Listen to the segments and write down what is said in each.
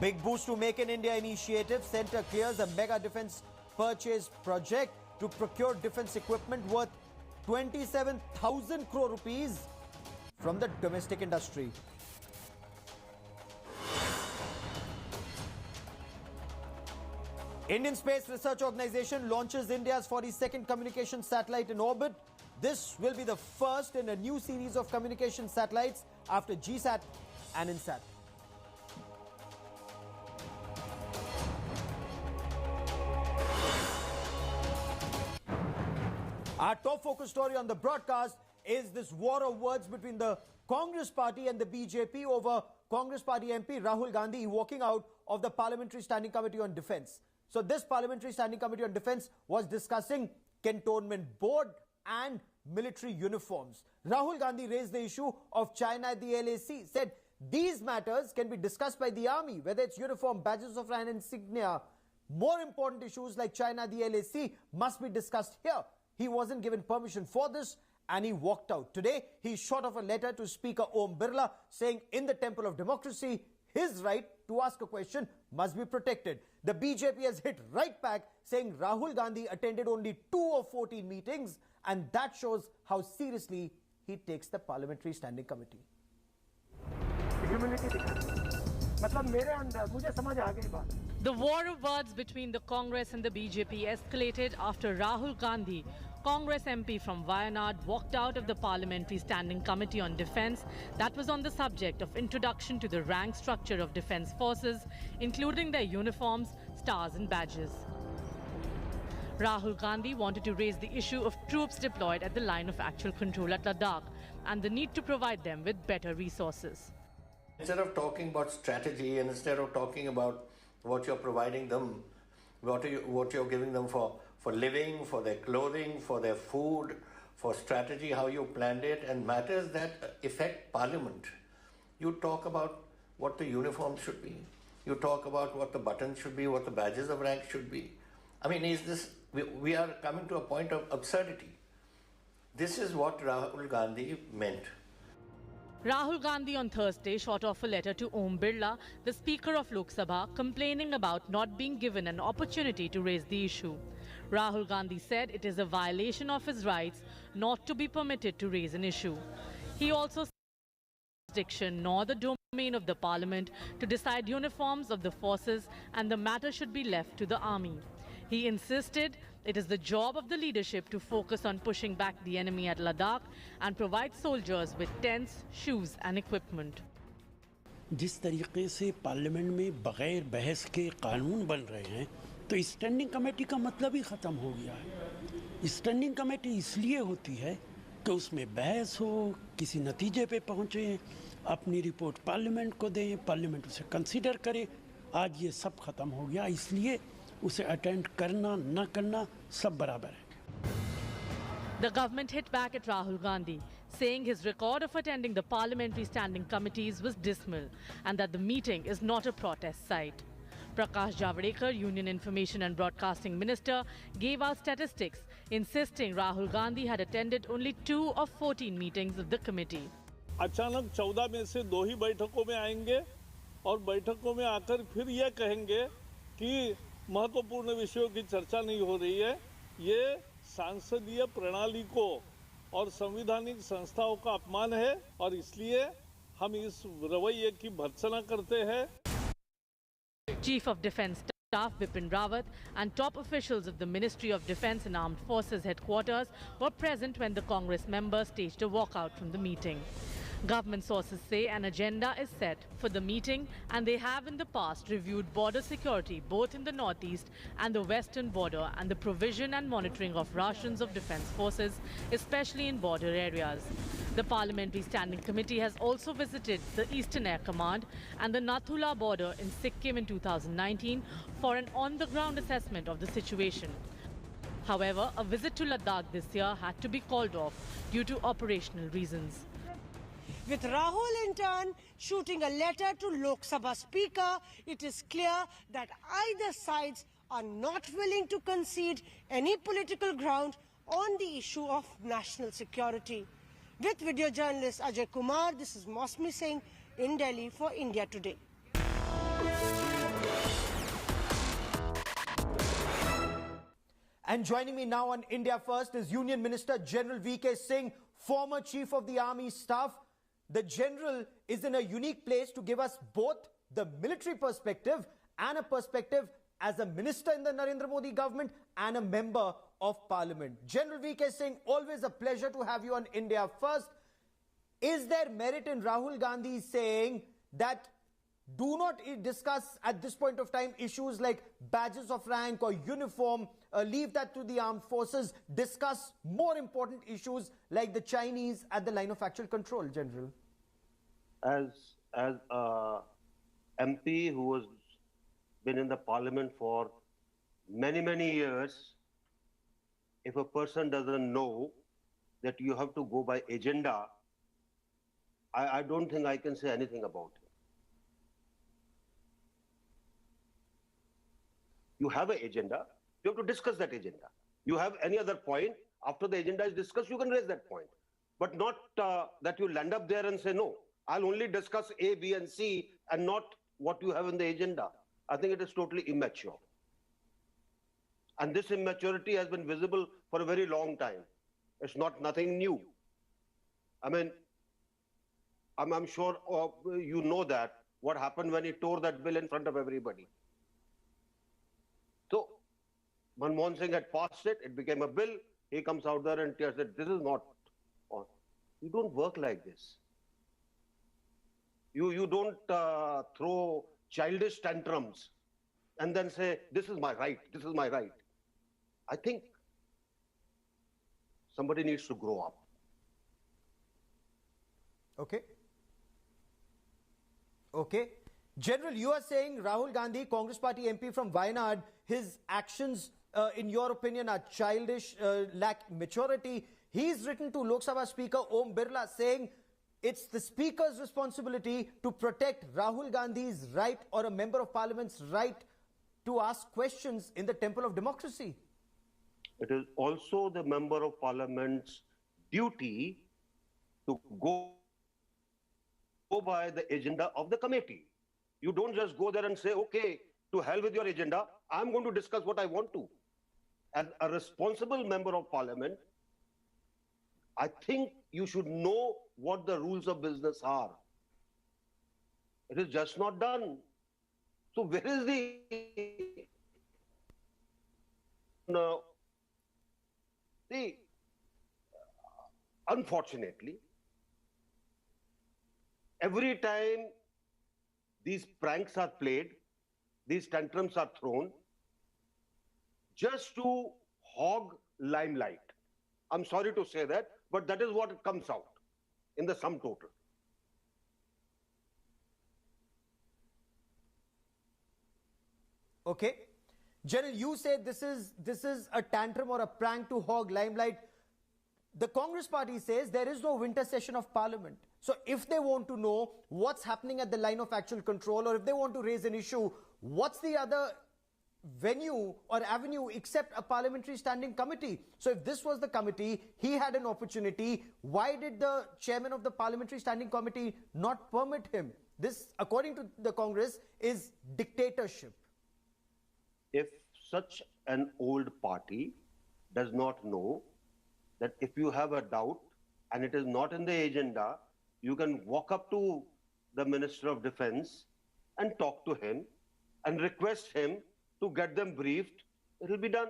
Big boost to Make in India initiative. Centre clears a mega defence purchase project to procure defence equipment worth 27,000 crore rupees from the domestic industry. Indian Space Research Organisation launches India's 42nd communication satellite in orbit. This will be the first in a new series of communication satellites after GSAT and INSAT. Our top focus story on the broadcast is this war of words between the Congress party and the BJP over Congress party MP Rahul Gandhi walking out of the Parliamentary Standing Committee on Defence. So this Parliamentary Standing Committee on Defence was discussing Cantonment Board and military uniforms. Rahul Gandhi raised the issue of China at the LAC, said these matters can be discussed by the army, whether it's uniform, badges of rank, insignia. More important issues like China at the LAC must be discussed here. He wasn't given permission for this and he walked out. Today, he shot off a letter to Speaker Om Birla saying in the temple of democracy, his right to ask a question must be protected. The BJP has hit right back saying Rahul Gandhi attended only 2 of 14 meetings and that shows how seriously he takes the Parliamentary Standing Committee. The war of words between the Congress and the BJP escalated after Rahul Gandhi, Congress MP from Wayanad, walked out of the Parliamentary Standing Committee on Defence that was on the subject of introduction to the rank structure of defence forces, including their uniforms, stars and badges. Rahul Gandhi wanted to raise the issue of troops deployed at the line of actual control at Ladakh and the need to provide them with better resources. Instead of talking about strategy and instead of talking about what you're providing them, what you're giving them for living, for their clothing, for their food, for strategy, how you planned it, and matters that affect Parliament. You talk about what the uniform should be. You talk about what the buttons should be, what the badges of rank should be. I mean, we are coming to a point of absurdity. This is what Rahul Gandhi meant. Rahul Gandhi on Thursday shot off a letter to Om Birla, the Speaker of Lok Sabha, complaining about not being given an opportunity to raise the issue. Rahul Gandhi said it is a violation of his rights not to be permitted to raise an issue. He also said jurisdiction nor the domain of the Parliament to decide uniforms of the forces and the matter should be left to the army. He insisted it is the job of the leadership to focus on pushing back the enemy at Ladakh and provide soldiers with tents, shoes and equipment. जिस तरीके से parliament में बगैर बहस के कानून बन रहे हैं तो स्टैंडिंग कमेटी का मतलब ही ख़त्म हो गया है। स्टैंडिंग कमेटी इसलिए होती है कि उसमें बहस हो, किसी नतीजे पे पहुँचे, अपनी रिपोर्ट पार्लियामेंट को दें, पार्लियामेंट उसे कंसीडर करे। आज ये सब ख़त्म हो गया, इसलिए उसे अटेंड करना न करना सब बराबर है। The government hit back at Rahul Gandhi, saying his record of attending the parliamentary standing committees was dismal and that the meeting is not a protest site. Prakash Javadekar, Union Information and Broadcasting Minister, gave out statistics, insisting Rahul Gandhi had attended only 2 of 14 meetings of the committee. अचानक 14 में से 2 ही बैठकों में आएंगे और बैठकों में आकर फिर यह कहेंगे कि महत्वपूर्ण विषयों की चर्चा नहीं हो रही है। ये सांसदीय प्रणाली को और संवैधानिक संस्थाओं का अपमान है और इसलिए हम इस रवैये की भर्त्सना करते हैं। Chief of Defence Staff Bipin Rawat and top officials of the Ministry of Defence and Armed Forces headquarters were present when the Congress members staged a walkout from the meeting. Government sources say an agenda is set for the meeting and they have in the past reviewed border security both in the northeast and the western border and the provision and monitoring of rations of defence forces, especially in border areas. The Parliamentary Standing Committee has also visited the Eastern Air Command and the Nathula border in Sikkim in 2019 for an on-the-ground assessment of the situation. However, a visit to Ladakh this year had to be called off due to operational reasons. With Rahul in turn shooting a letter to Lok Sabha Speaker, it is clear that either sides are not willing to concede any political ground on the issue of national security. With video journalist Ajay Kumar, this is Mosmi Singh in Delhi for India Today. And joining me now on India First is Union Minister General V.K. Singh, former Chief of the Army Staff. The General is in a unique place to give us both the military perspective and a perspective as a minister in the Narendra Modi government and a member of Parliament. General V.K. Singh, always a pleasure to have you on India First. Is there merit in Rahul Gandhi saying that do not discuss at this point of time issues like badges of rank or uniform, leave that to the armed forces, discuss more important issues like the Chinese at the line of actual control, General? As a MP who has been in the Parliament for many years, if a person doesn't know that you have to go by agenda, I don't think I can say anything about it. You have an agenda, you have to discuss that agenda. You have any other point, after the agenda is discussed, you can raise that point. But not that you land up there and say, no, I'll only discuss A, B, and C and not what you have in the agenda. I think it is totally immature. And this immaturity has been visible for a very long time. It's nothing new. I mean, I'm sure you know that, what happened when he tore that bill in front of everybody. So, Manmohan Singh had passed it, it became a bill, he comes out there and says that this is not on. You don't work like this. You don't throw childish tantrums and then say, this is my right, this is my right. I think somebody needs to grow up. Okay. Okay. General, you are saying Rahul Gandhi, Congress Party MP from Wayanad, his actions, in your opinion, are childish, lack maturity. He's written to Lok Sabha Speaker Om Birla saying it's the Speaker's responsibility to protect Rahul Gandhi's right or a Member of Parliament's right to ask questions in the temple of democracy. It is also the Member of Parliament's duty to go by the agenda of the committee. You don't just go there and say, okay, to hell with your agenda, I'm going to discuss what I want to. As a responsible Member of Parliament, I think you should know what the rules of business are. It is just not done. So where is the... No. See, unfortunately, every time these pranks are played, these tantrums are thrown, just to hog limelight. I'm sorry to say that, but that is what comes out in the sum total. Okay. General, you say this is a tantrum or a prank to hog limelight. The Congress Party says there is no winter session of Parliament. So if they want to know what's happening at the line of actual control, or if they want to raise an issue, what's the other venue or avenue except a parliamentary standing committee? So if this was the committee, he had an opportunity. Why did the chairman of the parliamentary standing committee not permit him? This, according to the Congress, is dictatorship. If such an old party does not know that if you have a doubt and it is not in the agenda, you can walk up to the Minister of Defense and talk to him and request him to get them briefed, it will be done.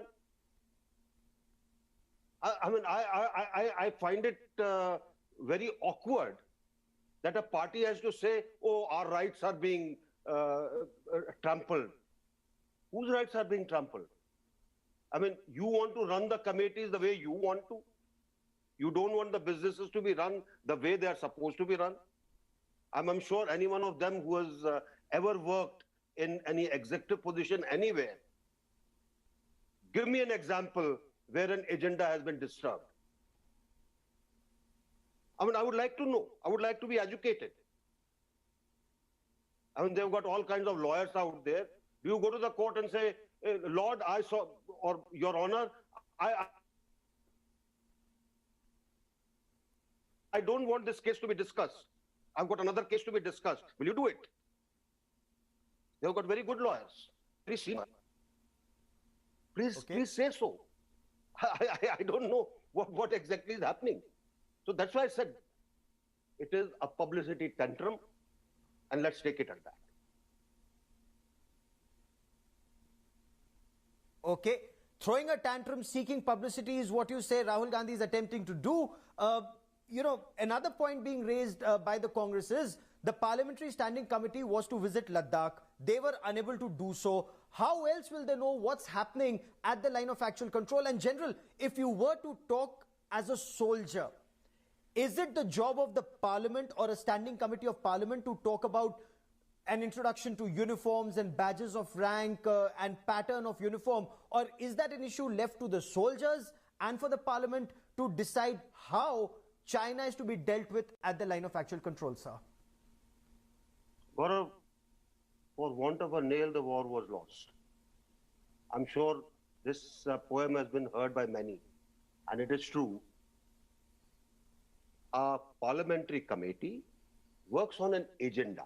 I find it very awkward that a party has to say, oh, our rights are being trampled. Whose rights are being trampled? I mean, you want to run the committees the way you want to? You don't want the businesses to be run the way they are supposed to be run? I'm sure any one of them who has ever worked in any executive position anywhere, give me an example where an agenda has been disturbed. I mean, I would like to know. I would like to be educated. I mean, they've got all kinds of lawyers out there. Do you go to the court and say, Lord, I saw, or Your Honor, I don't want this case to be discussed. I've got another case to be discussed. Will you do it? They've got very good lawyers, very senior. Please say so. I don't know what exactly is happening. So that's why I said it is a publicity tantrum, and let's take it at that. Okay. Throwing a tantrum, seeking publicity is what you say Rahul Gandhi is attempting to do. Another point being raised by the Congress is the Parliamentary Standing Committee was to visit Ladakh. They were unable to do so. How else will they know what's happening at the line of actual control? And General, if you were to talk as a soldier, is it the job of the Parliament or a Standing Committee of Parliament to talk about an introduction to uniforms and badges of rank and pattern of uniform? Or is that an issue left to the soldiers and for the Parliament to decide how China is to be dealt with at the line of actual control, sir? Gaurav, for want of a nail, the war was lost. I'm sure this poem has been heard by many, and it is true. A parliamentary committee works on an agenda.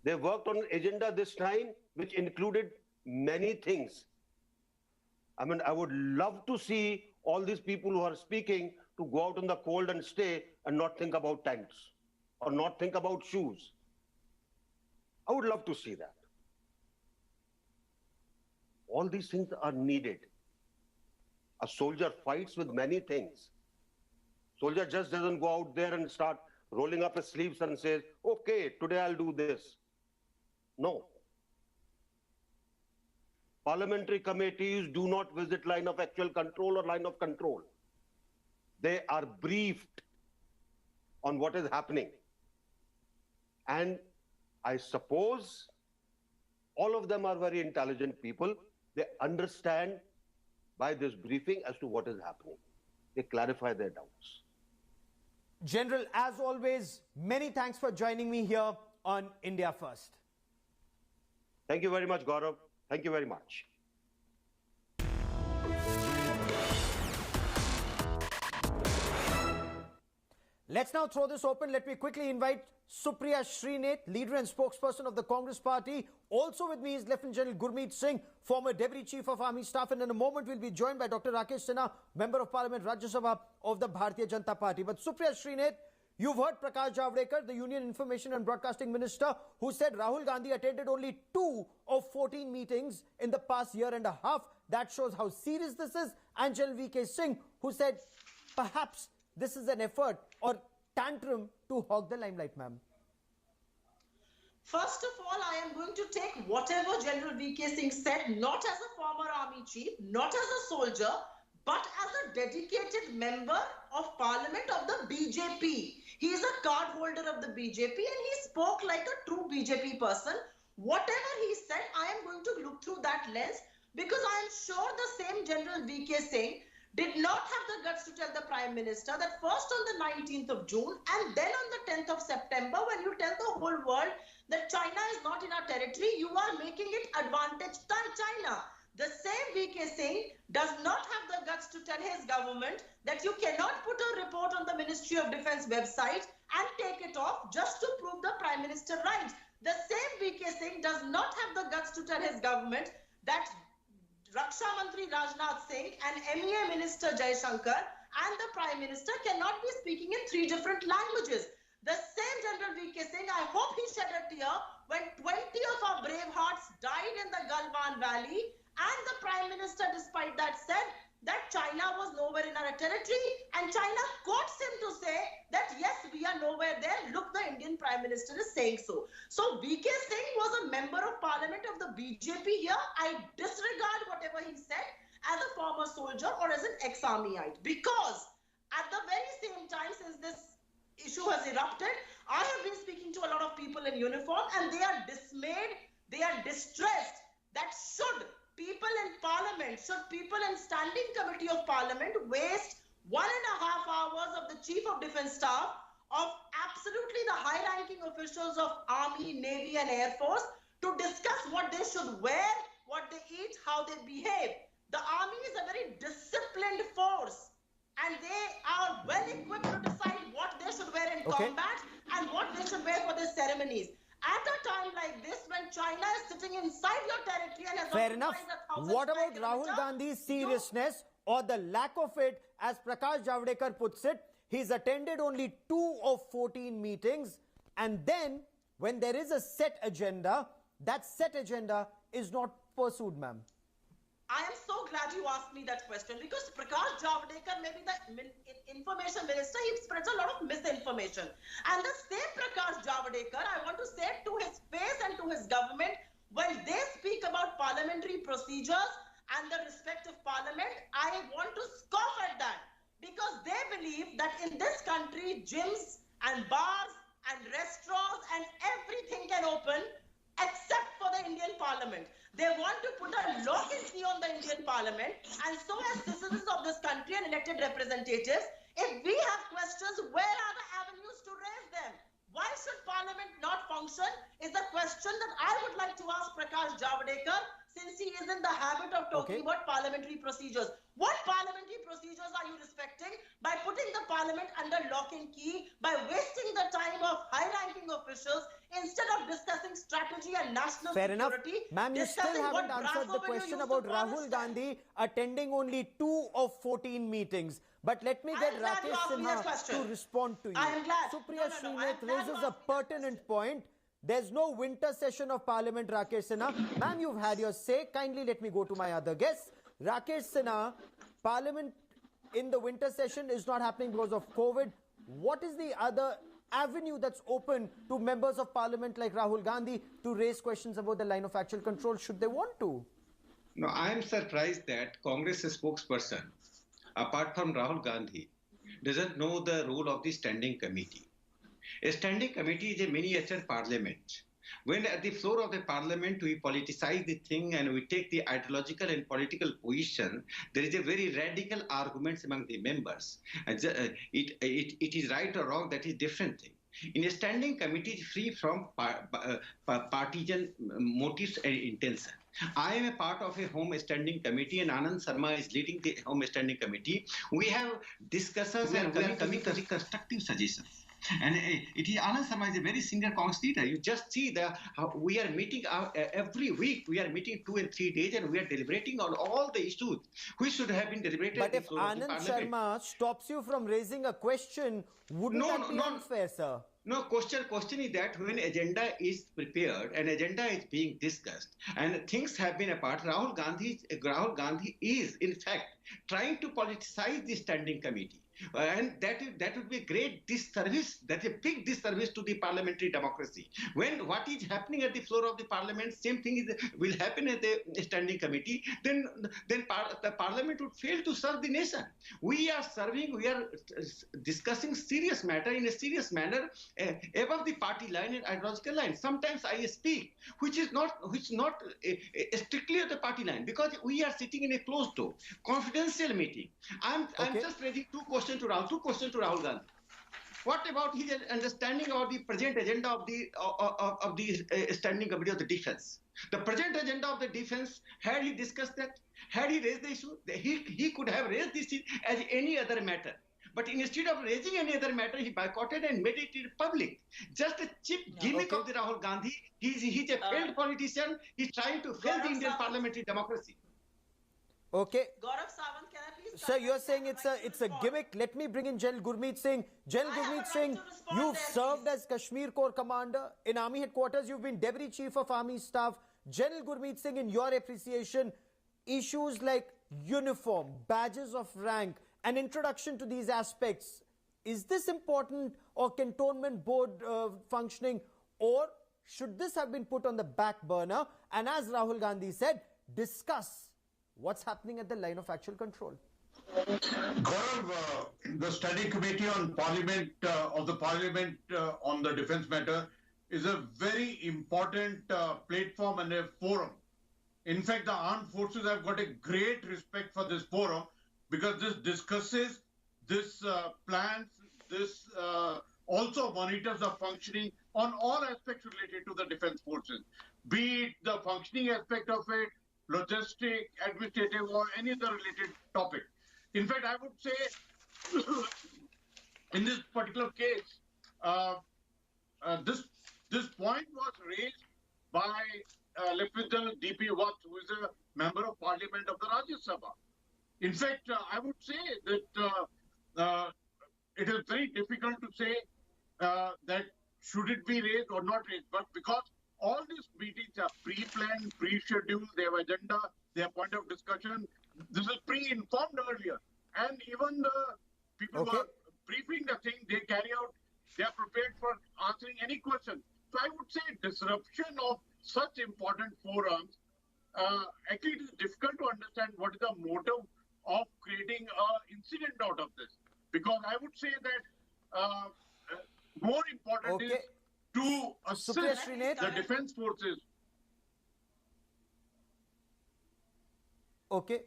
They worked on an agenda this time which included many things. I mean, I would love to see all these people who are speaking to go out in the cold and stay and not think about tents or not think about shoes. I would love to see that. All these things are needed. A soldier fights with many things. Soldier just doesn't go out there and start rolling up his sleeves and says, okay, today I'll do this. No. Parliamentary committees do not visit line of actual control or line of control. They are briefed on what is happening. And I suppose all of them are very intelligent people. They understand by this briefing as to what is happening. They clarify their doubts. General, as always, many thanks for joining me here on India First. Thank you very much, Gaurav. Thank you very much. Let's now throw this open. Let me quickly invite Supriya Srinath, leader and spokesperson of the Congress Party. Also with me is Lieutenant General Gurmeet Singh, former Deputy Chief of Army Staff. And in a moment, we'll be joined by Dr. Rakesh Sinha, Member of Parliament, Rajya Sabha of the Bharatiya Janata Party. But Supriya Srinath, you've heard Prakash Javadekar, the Union Information and Broadcasting Minister, who said Rahul Gandhi attended only 2 of 14 meetings in the past year and a half. That shows how serious this is. And General V.K. Singh, who said perhaps this is an effort or tantrum to hog the limelight, ma'am. First of all, I am going to take whatever General V.K. Singh said, not as a former army chief, not as a soldier, but as a dedicated member of parliament of the BJP. He is a card holder of the BJP and he spoke like a true BJP person. Whatever he said, I am going to look through that lens because I am sure the same General V.K. Singh did not have the guts to tell the Prime Minister that first on the 19th of June and then on the 10th of September, when you tell the whole world that China is not in our territory, you are making it advantage China. The same V.K. Singh does not have the guts to tell his government that you cannot put a report on the Ministry of Defence website and take it off just to prove the Prime Minister right. The same V.K. Singh does not have the guts to tell his government that Raksha Mantri Rajnath Singh and MEA Minister Jaishankar and the Prime Minister cannot be speaking in 3 different languages. The same General V.K. Singh, I hope he shed a tear when 20 of our brave hearts died in the Galwan Valley, and the Prime Minister, despite that, said that China was nowhere in our territory, and China quotes him to say that yes, we are nowhere there. Look, the Indian Prime Minister is saying so. So V.K. Singh was a member of parliament of the BJP here. I disregard whatever he said as a former soldier or as an ex-armyite, because at the very same time since this issue has erupted, I have been speaking to a lot of people in uniform and they are dismayed, they are distressed that should people in parliament, should people in standing committee of parliament waste 1.5 hours of the Chief of Defence Staff, of absolutely the high-ranking officials of Army, Navy and Air Force to discuss what they should wear, what they eat, how they behave. The Army is a very disciplined force and they are well equipped to decide what they should wear in combat and what they should wear for their ceremonies. at a time like this when China is sitting inside your territory and has Fair enough. occupied 1,000 What square about Rahul kilometer, Gandhi's seriousness or the lack of it? As Prakash Javadekar puts it, he's attended only 2 of 14 meetings, and then when there is a set agenda, that set agenda is not pursued, ma'am. I am so glad you asked me that question, because Prakash Javadekar may be the information minister. He spreads a lot of misinformation. And the same Prakash Javadekar, I want to say to his face and to his government, when they speak about parliamentary procedures and the respect of parliament, I want to scoff at that, because they believe that in this country, gyms and bars and restaurants and everything can open except for the Indian parliament. They want to put a lock and key on the Indian parliament, and so as citizens of this country and elected representatives, if we have questions, where are the avenues to raise them? Why should parliament not function is the question that I would like to ask Prakash Javadekar, since he is in the habit of talking about parliamentary procedures. What parliamentary procedures are you respecting by putting the parliament under lock and key, by wasting the time of high-ranking officials instead of discussing strategy and national Fair enough. security? Ma'am, you still haven't answered the question about Rahul Gandhi attending only 2 of 14 meetings. But let me get Rakesh Sinha to respond to you. I am glad. Supriya Srinath raises a pertinent point. There's no winter session of Parliament, Rakesh Sinha. Ma'am, you've had your say. Kindly let me go to my other guest. Rakesh Sinha, Parliament in the winter session is not happening because of COVID. What is the other avenue that's open to members of Parliament like Rahul Gandhi to raise questions about the line of actual control should they want to? No, I am surprised that Congress spokesperson, apart from Rahul Gandhi, doesn't know the role of the standing committee. A standing committee is a miniature parliament. When at the floor of the parliament we politicize the thing and we take the ideological and political position, there is a very radical arguments among the members. And it is right or wrong, that is different thing. In a standing committee, is free from partisan motives and intention. I am a part of a home standing committee, and Anand Sharma is leading the home standing committee. We have discussions and we are coming to the constructive suggestions. And it is Anand Sharma is a very senior Congress leader. You just see how we are meeting every week. We are meeting 2 and 3 days, and we are deliberating on all the issues which should have been deliberated. But if Anand Sharma stops you from raising a question, wouldn't that be unfair, sir? No, question is that when agenda is prepared and agenda is being discussed and things have been apart, Rahul Gandhi is in fact trying to politicize the standing committee. And that would be a great disservice. That's a big disservice to the parliamentary democracy. When what is happening at the floor of the parliament, same thing will happen at the standing committee. Then the parliament would fail to serve the nation. We are discussing serious matter in a serious manner above the party line and ideological line. Sometimes I speak, which is not strictly at the party line, because we are sitting in a closed door, confidential meeting. I'm just raising two questions to Rahul Gandhi. What about his understanding of the present agenda of the standing committee of the defense? The present agenda of the defense, had he discussed that, had he raised the issue, he could have raised this as any other matter. But instead of raising any other matter, he boycotted and made it public. Just a cheap gimmick of the Rahul Gandhi. He's a failed politician. He's trying to fail the Indian parliamentary democracy. Okay. Gaurav Sawant, can I please? Sir, you're saying it's a gimmick. Let me bring in General Gurmeet Singh. General Gurmeet Singh, you've served as Kashmir Corps Commander in Army Headquarters. You've been Deputy Chief of Army Staff. General Gurmeet Singh, in your appreciation, issues like uniform, badges of rank, an introduction to these aspects, is this important, or cantonment board functioning, or should this have been put on the back burner and, as Rahul Gandhi said, discuss what's happening at the line of actual control? Gaurav, the study committee on parliament on the defense matter is a very important platform and a forum. In fact, the armed forces have got a great respect for this forum, because this discusses, this plans, this also monitors the functioning on all aspects related to the defense forces, be it the functioning aspect of it, logistic, administrative, or any other related topic. In fact, I would say in this particular case, this This point was raised by Lieutenant D.P. Watts, who is a member of Parliament of the Rajya Sabha. In fact, I would say that it is very difficult to say that should it be raised or not raised, but because all these meetings are pre-planned, pre-scheduled, they have agenda, they have point of discussion. This is pre-informed earlier, and even the people who are briefing the thing, they carry out, they are prepared for answering any question. So I would say disruption of such important forums, actually it is difficult to understand what is the motive of creating an incident out of this. Because I would say that more important is to assist the defense forces. Okay,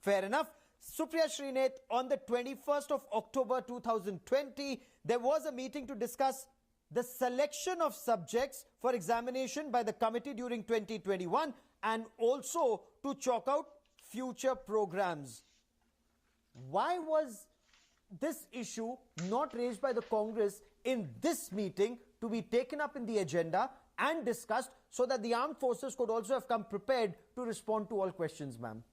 fair enough. Supriya Srinath, on the 21st of October 2020, there was a meeting to discuss the selection of subjects for examination by the committee during 2021 and also to chalk out future programs. Why was this issue not raised by the Congress in this meeting to be taken up in the agenda and discussed so that the armed forces could also have come prepared to respond to all questions, ma'am?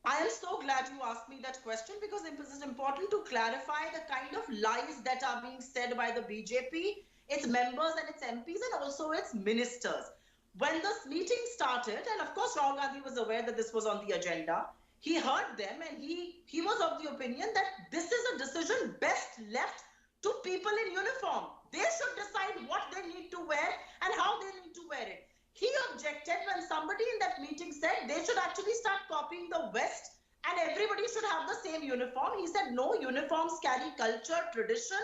I am so glad you asked me that question because it is important to clarify the kind of lies that are being said by the BJP, its members and its MPs and also its ministers. When this meeting started, and of course Rahul Gandhi was aware that this was on the agenda, he heard them and he was of the opinion that this is a decision best left to people in uniform. They should decide what they need to wear and how they need to wear it. He objected when somebody in that meeting said they should actually start copying the West and everybody should have the same uniform. He said no, uniforms carry culture, tradition,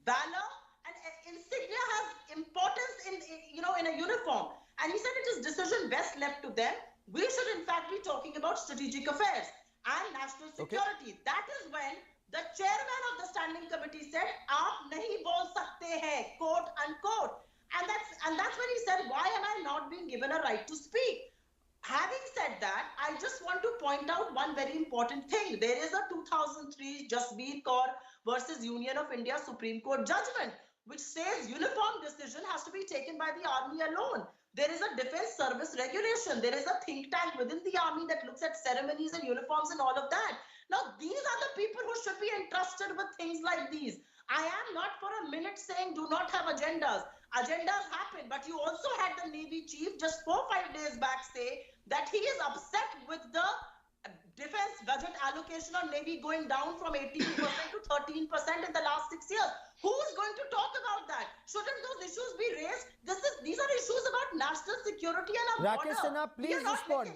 valor, and insignia has importance in a uniform. And he said it is decision best left to them. We should in fact be talking about strategic affairs and national security. That is when the chairman of the standing committee said, "Aap nahi bol sakte hai," quote unquote. And that's when he said, why am I not being given a right to speak? Having said that, I just want to point out one very important thing. There is a 2003 Jasbir Kaur versus Union of India Supreme Court judgment, which says uniform decision has to be taken by the army alone. There is a defense service regulation. There is a think tank within the army that looks at ceremonies and uniforms and all of that. Now, these are the people who should be entrusted with things like these. I am not for a minute saying do not have agendas. Agendas happen, but you also had the Navy chief just 4-5 days back say that he is upset with the defense budget allocation on Navy going down from 18% to 13% in the last 6 years. Who is going to talk about that? Shouldn't those issues be raised? These are issues about national security and our border. Rakesh Sinha, please respond.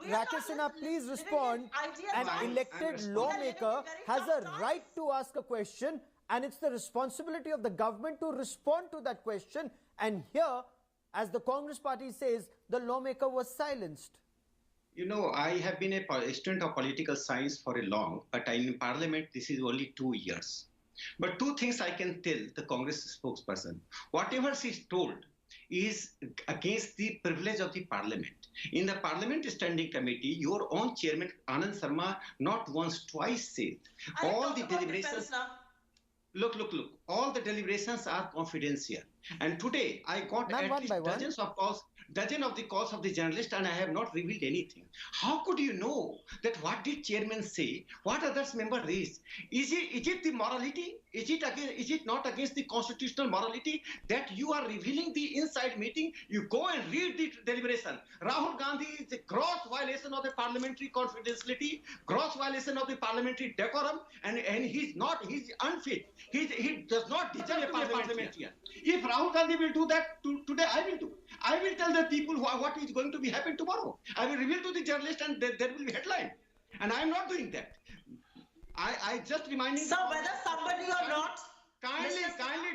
Rakesh Sinha, please respond. An elected lawmaker has a right to ask a question, and it's the responsibility of the government to respond to that question. And here, as the Congress party says, the lawmaker was silenced. You know, I have been a student of political science for a long, but in Parliament, this is only 2 years. But two things I can tell the Congress spokesperson. Whatever she's told is against the privilege of the Parliament. In the Parliament Standing Committee, your own chairman, Anand Sharma, not once, twice said, all the deliberations... Look. All the deliberations are confidential. And today, I got at least dozen of the calls of the journalists, and I have not revealed anything. How could you know that what did chairman say, what others member raised? Is it the morality? Is it not against the constitutional morality that you are revealing the inside meeting? You go and read the deliberation. Rahul Gandhi is a gross violation of the parliamentary confidentiality, gross violation of the parliamentary decorum, and he's unfit. He does not deserve a parliamentarian. If Rahul Gandhi will do that today, I will do. I will tell the people what is going to be happen tomorrow. I will reveal to the journalist, and there will be headline. And I am not doing that. I just reminding. So whether somebody or not. Kindly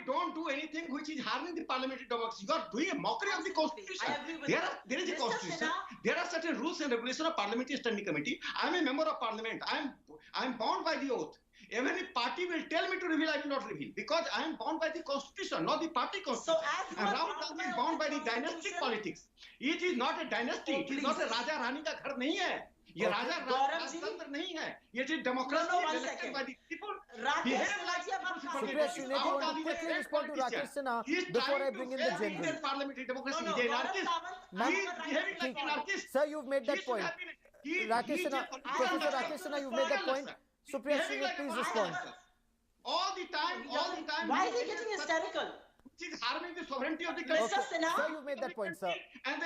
don't do anything which is harming the parliamentary democracy. You are doing a mockery of the constitution. I agree with there is a constitution. There are certain rules and regulations of Parliamentary Standing Committee. I am a member of Parliament. I am bound by the oath. Even if party will tell me to reveal, I will not reveal because I am bound by the constitution, not the party constitution. So as and Rahul Gandhi is bound by the dynastic politics. It is not a dynasty. It is not a Raja Rani का घर नहीं है. ये राजा राजतंत्र नहीं है. ये is democracy elected by the people. Supriya Shrinidhi, you want to quickly respond to Rakesh Sinha before I bring in the general? Parliamentary democracy. He is anarchist. He is behaving like an anarchist. Sir, you've made that point. Rakesh Sinha, Professor Rakesh Sinha, you've made that point. Supriya Shrinidhi, please respond. All the time. Why is he getting hysterical? Which is harming the sovereignty of the country. Mr. Sinha. Sir, you've made that point, sir. And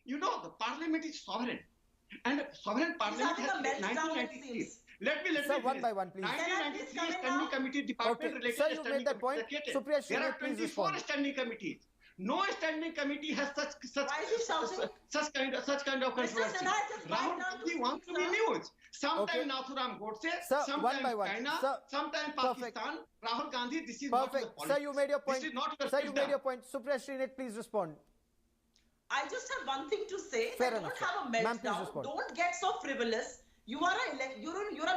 you know, the parliament is sovereign. And sovereign parliament has 1993. Let me Sir, one by one, please. 1993 standing committee department related. Sir, you made that point. Supriya Shrinidhi, please respond. There are 24 standing committees. No standing committee has such kind of controversy. Rahul Gandhi wants to be news. Sometimes Nathuram Godse, sometimes China, sometimes Pakistan. Rahul Gandhi, this is not your politics. Sir, you made your point. This is not your Sir, you made your point. Supriya Shrinidhi, please respond. I just have one thing to say. Fair Don't enough, have a meltdown. Don't get so frivolous. You're a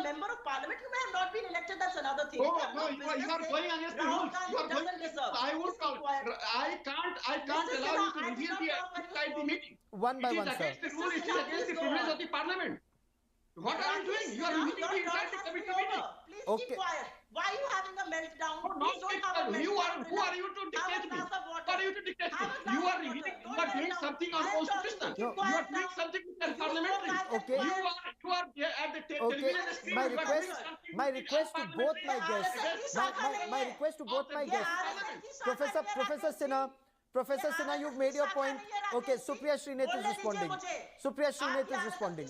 member of parliament. You may have not been elected. That's another thing. Oh, no, you are going against the rules. You are going against. I can't allow you to reveal inside the meeting. One by one, sir. It is against the rule. It is against the privilege of the parliament. What are you doing? You are revealing the inside the committee meeting. Please keep quiet. Why are you having a meltdown? Please don't have a meltdown. Who are you to dictate me? What are you to dictate me? You are doing something unconstitutional. You are doing something parliamentary. Okay. You are at the television screen. My request to both my guests. My request to both my guests. Professor Sinha, you've made your point. Okay, Supriya Shrinidhi is responding. Supriya Shrinidhi is responding.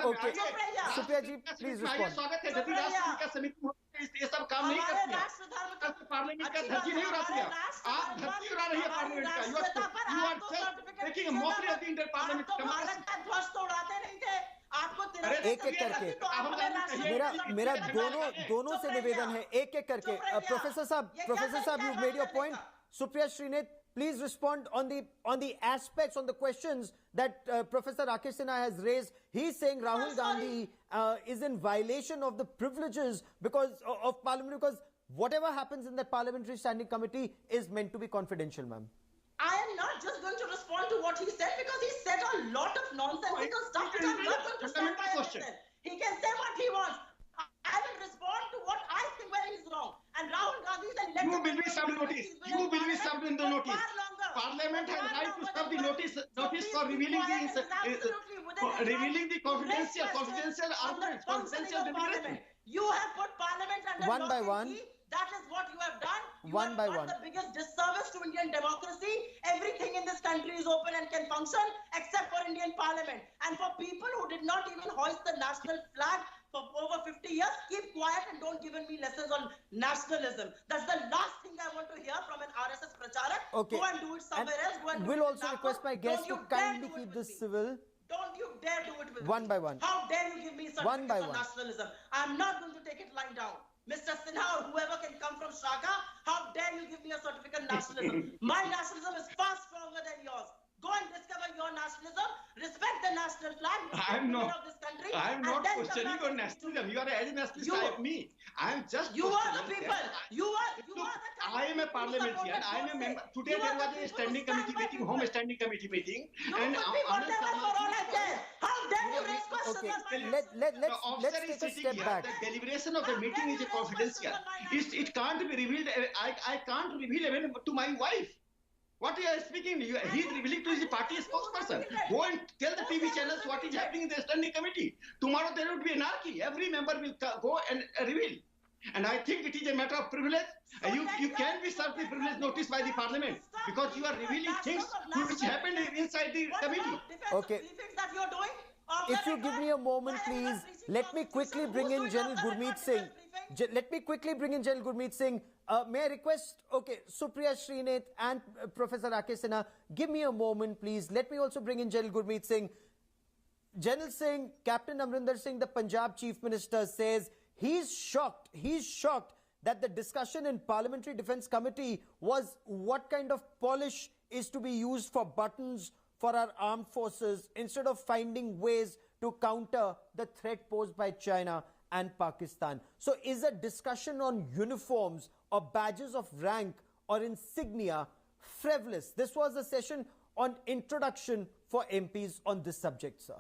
Okay, Supriya ji, please respond. ये सब काम नहीं करती है. Parliament का धज्जी नहीं उड़ाती है. आप धज्जी उड़ा रही है पार्लियामेंट का. You are just making a mockery of the Indian Parliament. ध्वज तो उड़ाते नहीं थे. एक एक करके मेरा दोनों से निवेदन है, एक एक करके. प्रोफेसर साहब, you made your point. Supriya Shrinidhi, please respond on the aspects, on the questions that Professor Rakesh Sinha has raised. He's saying Rahul Gandhi is in violation of the privileges of parliament, because whatever happens in that parliamentary standing committee is meant to be confidential, ma'am. I am not just going to respond to what he said, because he said a lot of nonsensical stuff which I'm not going to stand by him. He can say what he wants. I will respond to what I think where he's wrong. And Rahul Gandhi is an elected. You will be served notice. You will be served in the notice. Parliament has right to serve the notice for revealing the confidential arguments, confidential deliberation. You have put Parliament under one by one. That is what you have done. You one have by done one. the biggest disservice to Indian democracy. Everything in this country is open and can function except for Indian Parliament. And for people who did not even hoist the national flag for over 50 years, keep quiet and don't give me lessons on nationalism. That's the last thing I want to hear from an RSS pracharak. Okay. Go and do it somewhere else. Go and we'll also request my guests to kindly keep this civil. Don't you dare do it with one me. by one. How dare you give me certificates on nationalism? I'm not going to take it lying down. Mr. Sinha or whoever can come from Shaka, how dare you give me a certificate of nationalism? My nationalism is far stronger than yours. Go and discover your nationalism. Respect the national flag. I'm not of this country. I'm not questioning your nationalism. You are as nationalist like me. I'm just. You are the people. You are the. I am a parliamentarian. I am a member. Today there was a standing committee meeting, home standing committee meeting, and how dare you raise questions? Okay, let's take a step back. The deliberation of the meeting is confidential. It can't be revealed. I can't reveal even to my wife. What you are speaking? He is revealing to his party spokesperson. Go and tell the TV channels what is happening in the standing committee. Tomorrow there would be anarchy. Every member will go and reveal. And I think it is a matter of privilege. You can be served the privilege notice by the parliament because you are revealing things which happened inside the committee. Okay. If you give me a moment, please, let me quickly bring in General Gurmeet Singh. May I request, okay, Supriya Shrinidhi and Professor Rakesh Sinha, give me a moment, please. Let me also bring in General Gurmeet Singh. General Singh, Captain Amrinder Singh, the Punjab Chief Minister, says he's shocked that the discussion in Parliamentary Defence Committee was what kind of polish is to be used for buttons for our armed forces instead of finding ways to counter the threat posed by China. and Pakistan. So is a discussion on uniforms or badges of rank or insignia frivolous? This was a session on introduction for MPs on this subject, sir.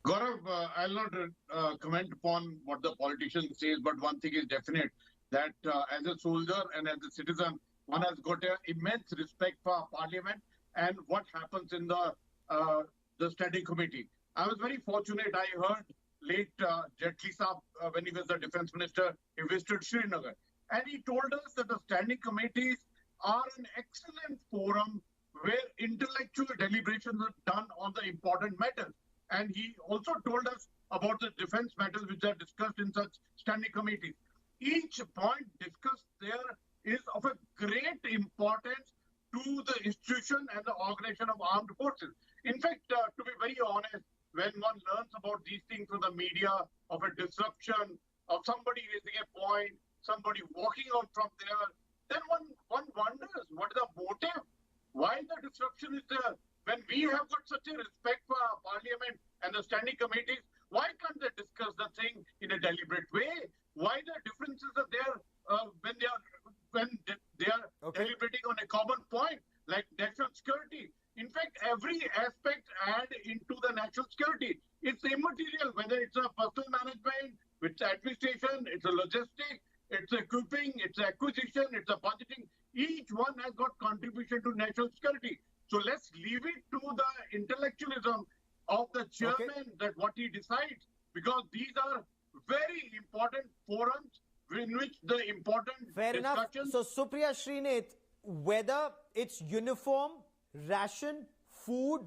Gaurav, I'll not comment upon what the politician says, but one thing is definite, that as a soldier and as a citizen, one has got an immense respect for parliament and what happens in the standing committee. I was very fortunate. I heard late Jaitley Saab, when he was the defense minister, he visited Srinagar. And he told us that the standing committees are an excellent forum where intellectual deliberations are done on the important matters. And he also told us about the defense matters which are discussed in such standing committees. Each point discussed there is of a great importance to the institution and the organization of armed forces. In fact, to be very honest, when one learns about these things from the media, of a disruption, of somebody raising a point, somebody walking out from there, then one wonders what is the motive, why the disruption is there. When we have got such a respect for our parliament and the standing committees, why can't they discuss the thing in a deliberate way? Why the differences are there when they are deliberating on a common point like national security? In fact, every aspect add into the national security. It's immaterial, whether it's a personal management, it's administration, it's a logistic, it's equipping, it's acquisition, it's a budgeting. Each one has got contribution to national security. So let's leave it to the intellectualism of the chairman that what he decides, because these are very important forums in which the important Fair discussions... enough. So Supriya Srinath, whether it's uniform, ration, food,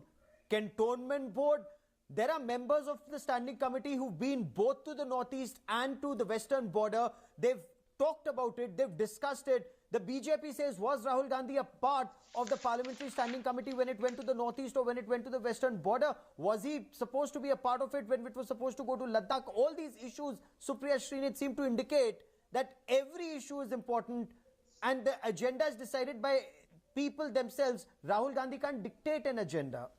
cantonment board, there are members of the standing committee who've been both to the northeast and to the western border. They've talked about it, they've discussed it. The BJP says, was Rahul Gandhi a part of the parliamentary standing committee when it went to the northeast or when it went to the western border? Was he supposed to be a part of it when it was supposed to go to Ladakh? All these issues, Supriya Srinath, seem to indicate that every issue is important and the agenda is decided by people themselves. Rahul Gandhi can't dictate an agenda.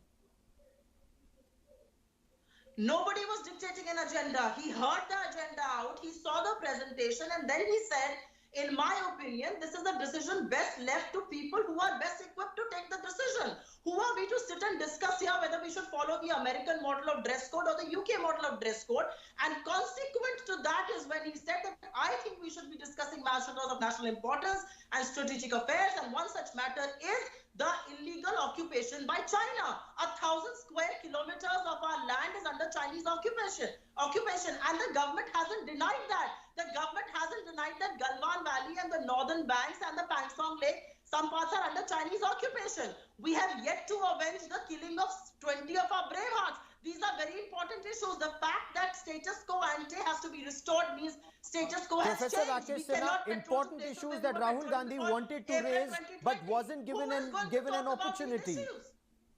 Nobody was dictating an agenda. He heard the agenda out, he saw the presentation, and then he said, in my opinion, this is a decision best left to people who are best equipped to take the decision. Who are we to sit and discuss here whether we should follow the American model of dress code or the UK model of dress code? And consequent to that is when he said that I think we should be discussing matters of national importance and strategic affairs, and one such matter is the illegal occupation by China. 1,000 square kilometers of our land is under Chinese occupation, and the government hasn't denied that. The government hasn't denied that Galwan Valley and the northern banks and the Pangsong Lake, some parts are under Chinese occupation. We have yet to avenge the killing of 20 of our brave hearts. These are very important issues. The fact that status quo ante has to be restored means status quo has changed. Professor Rakesh Sinha, important issues that Rahul Gandhi wanted to raise but wasn't given an opportunity.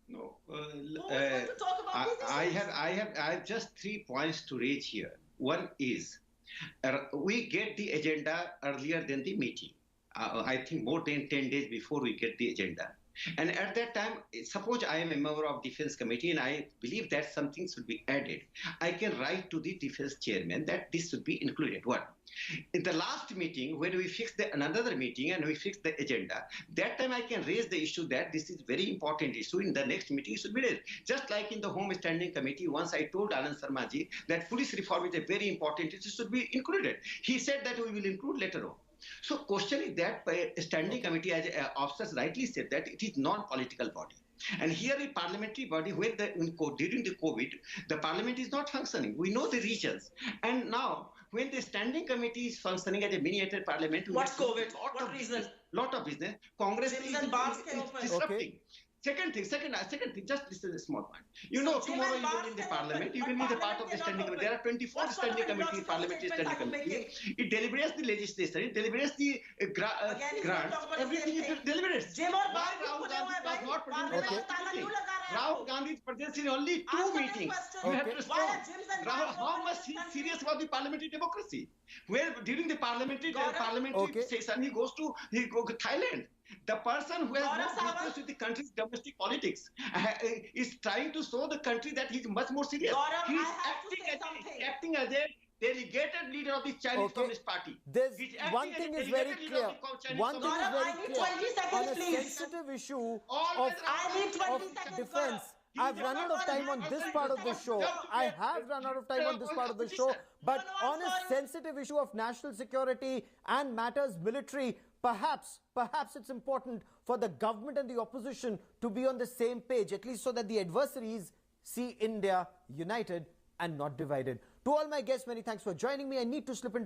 No, I have just 3 points to raise here. One is, we get the agenda earlier than the meeting. I think more than 10 days before we get the agenda. And at that time, suppose I am a member of Defense Committee and I believe that something should be added. I can write to the Defense Chairman that this should be included. One, in the last meeting, when we fixed another meeting and we fixed the agenda, that time I can raise the issue that this is very important issue. In the next meeting, it should be raised. Just like in the Home Standing Committee, once I told Anand Sharma ji that police reform is a very important issue, should be included. He said that we will include later on. So question is that by a standing committee, as officers rightly said, that it is non-political body. And here a parliamentary body, when during the COVID, the parliament is not functioning. We know the reasons. And now, when the standing committee is functioning as a miniature parliament, what COVID? What reason? Lot of business. Congress is disrupting. Second thing, just listen to a small point. You know, tomorrow you will in the parliament, you will be the part of the standing committee. There are 24 standing committees, parliamentary standing committee. It deliberates the legislation, it deliberates the grants, everything is deliberates. Why Rahul Gandhi was not present? Rahul Gandhi's presence in only 2 meetings. You have to respond. Rahul, how much he is serious about the parliamentary democracy? Where during the parliamentary session, he goes to Thailand. The person who has Gaurav no Sawant. business with the country's domestic politics is trying to show the country that he's much more serious. Gaurav, He's I have to say something. acting as a delegated leader of the Chinese Communist Party. There's He's acting one as a thing is delegated very leader clear. of the Chinese One thing is Communist Gaurav, very I need clear. 20 seconds, On a please. sensitive issue Always of, I need 20 of seconds, defense, Gaurav. I've run out of time on this part of the show. I have run out of time on this part of the show. But on a sensitive issue of national security and matters military, perhaps it's important for the government and the opposition to be on the same page, at least so that the adversaries see India united and not divided. To all my guests, many thanks for joining me. I need to slip into